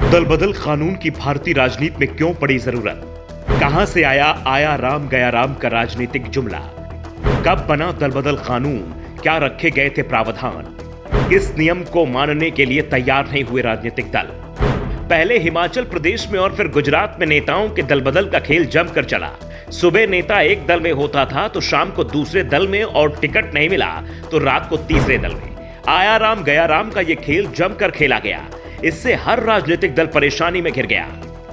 दल बदल कानून की भारतीय राजनीति में क्यों पड़ी जरूरत? कहां से आया राम गया राम का राजनीतिक जुमला? कब बना दल बदल कानून? क्या रखे गए थे प्रावधान? किस नियम को मानने के लिए तैयार नहीं हुए राजनीतिक दल? पहले हिमाचल प्रदेश में और फिर गुजरात में नेताओं के दल बदल का खेल जमकर चला। सुबह नेता एक दल में होता था तो शाम को दूसरे दल में, और टिकट नहीं मिला तो रात को तीसरे दल में। आया राम गया राम का यह खेल जमकर खेला गया। इससे हर राजनीतिक दल परेशानी में घिर गया।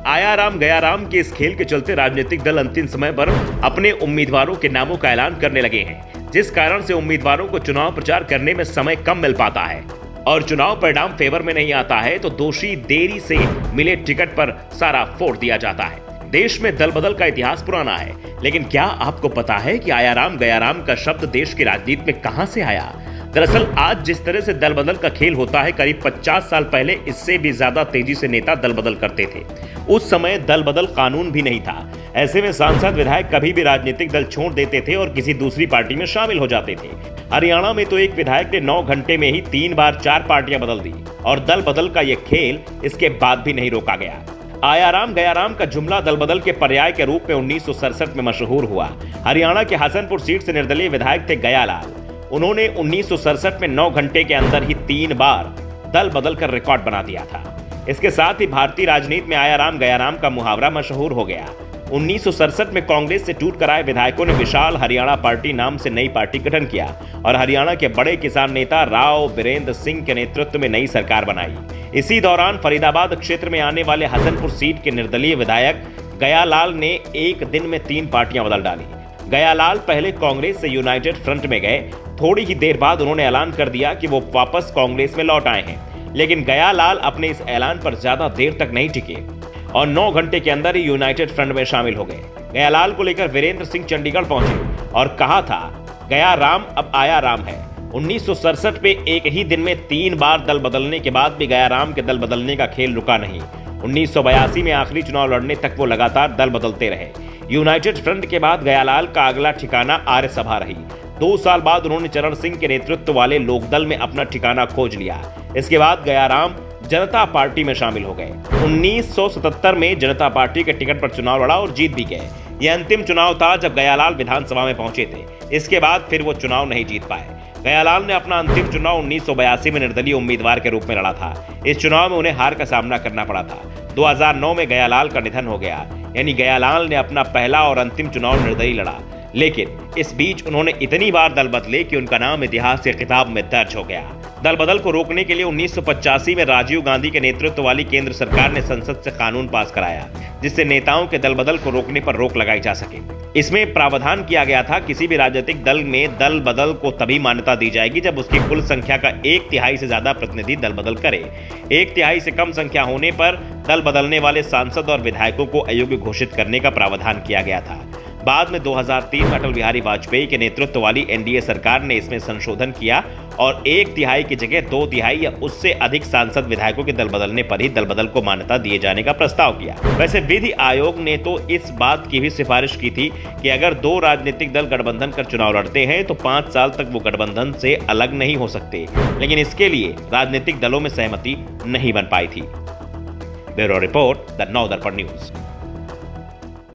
आया राम गया राम के इस खेल के चलते राजनीतिक दल अंतिम समय पर अपने उम्मीदवारों के नामों का ऐलान करने लगे हैं, जिस कारण से उम्मीदवारों को चुनाव प्रचार करने में समय कम मिल पाता है और चुनाव परिणाम फेवर में नहीं आता है तो दोषी देरी से मिले टिकट पर सारा फोड़ दिया जाता है। देश में दल बदल का इतिहास पुराना है, लेकिन क्या आपको पता है कि आया राम गया राम का शब्द देश की राजनीति में कहां से आया? दरअसल आज जिस तरह से दल बदल का खेल होता है, करीब 50 साल पहले इससे भी ज्यादा तेजी से नेता दल बदल करते थे। उस समय दल बदल कानून भी नहीं था। ऐसे में सांसद विधायक कभी भी राजनीतिक दल छोड़ देते थे और किसी दूसरी पार्टी में शामिल हो जाते थे। हरियाणा में तो एक विधायक ने 9 घंटे में ही 3 बार 4 पार्टियां बदल दी और दल बदल का यह खेल इसके बाद भी नहीं रोका गया। आया राम गया राम का जुमला दल बदल के पर्याय के रूप में 1967 में मशहूर हुआ। हरियाणा के हसनपुर सीट से निर्दलीय विधायक थे गयालाल। उन्होंने 1967 में 9 घंटे के अंदर ही 3 बार दल बदल कर रिकॉर्ड बना दिया था। इसके साथ ही भारतीय राजनीति में आया राम गया राम का मुहावरा मशहूर हो गया। 1967 में कांग्रेस से टूट कर आए विधायकों ने विशाल हरियाणा पार्टी नाम से नई पार्टी गठन किया और हरियाणा के बड़े किसान नेता राव बीरेंद्र सिंह के नेतृत्व में नई सरकार बनाई। इसी दौरान फरीदाबाद क्षेत्र में आने वाले हसनपुर सीट के निर्दलीय विधायक गयालाल ने एक दिन में 3 पार्टियां बदल डाली। गयालाल पहले कांग्रेस से यूनाइटेड फ्रंट में गए। थोड़ी ही देर बाद उन्होंने ऐलान कर दिया कि वो वापस कांग्रेस में लौट आए हैं, लेकिन गयालाल अपने इस ऐलान पर ज्यादा देर तक नहीं टिके और 9 घंटे के अंदर ही यूनाइटेड फ्रंट में शामिल हो गए। गयालाल को लेकर वीरेंद्र सिंह चंडीगढ़ पहुंचे और कहा था, गया राम अब आया राम है। 1967 में एक ही दिन में 3 बार दल बदलने के बाद भी गया राम के दल बदलने का खेल रुका नहीं। 1982 में आखिरी चुनाव लड़ने तक वो लगातार दल बदलते रहे। यूनाइटेड फ्रंट के बाद गयालाल का अगला ठिकाना आर्य सभा रही। 2 साल बाद उन्होंने चरण सिंह के नेतृत्व वाले लोकदल में अपना ठिकाना खोज लिया। इसके बाद गया राम जनता पार्टी में शामिल हो गए। 1977 में जनता पार्टी के टिकट पर चुनाव लड़ा और जीत भी गए। यह अंतिम चुनाव था जब गयालाल विधानसभा में पहुंचे थे। इसके बाद फिर वो चुनाव नहीं जीत पाए। गयालाल ने अपना अंतिम चुनाव 1982 में निर्दलीय उम्मीदवार के रूप में लड़ा था। इस चुनाव में उन्हें हार का सामना करना पड़ा था। 2009 में गयालाल का निधन हो गया, यानी गयालाल ने अपना पहला और अंतिम चुनाव निर्दलीय लड़ा, लेकिन इस बीच उन्होंने इतनी बार दल बदले कि उनका नाम इतिहास के किताब में दर्ज हो गया। दल बदल को रोकने के लिए 1985 में राजीव गांधी के नेतृत्व वाली केंद्र सरकार ने संसद से कानून पास कराया, जिससे नेताओं के दल बदल को रोकने पर रोक लगाई जा सके। इसमें प्रावधान किया गया था, किसी भी राजनीतिक दल में दल बदल को तभी मान्यता दी जाएगी जब उसकी कुल संख्या का 1/3 से ज्यादा प्रतिनिधि दल बदल करे। 1/3 से कम संख्या होने पर दल बदलने वाले सांसद और विधायकों को अयोग्य घोषित करने का प्रावधान किया गया था। बाद में 2003 में अटल बिहारी वाजपेयी के नेतृत्व वाली एनडीए सरकार ने इसमें संशोधन किया और 1/3 की जगह 2/3 या उससे अधिक सांसद विधायकों के दल बदलने पर ही दल बदल को मान्यता दिए जाने का प्रस्ताव किया। वैसे विधि आयोग ने तो इस बात की भी सिफारिश की थी कि अगर 2 राजनीतिक दल गठबंधन कर चुनाव लड़ते हैं तो 5 साल तक वो गठबंधन से अलग नहीं हो सकते, लेकिन इसके लिए राजनीतिक दलों में सहमति नहीं बन पाई थी। Bureau report, the Navdarpan news.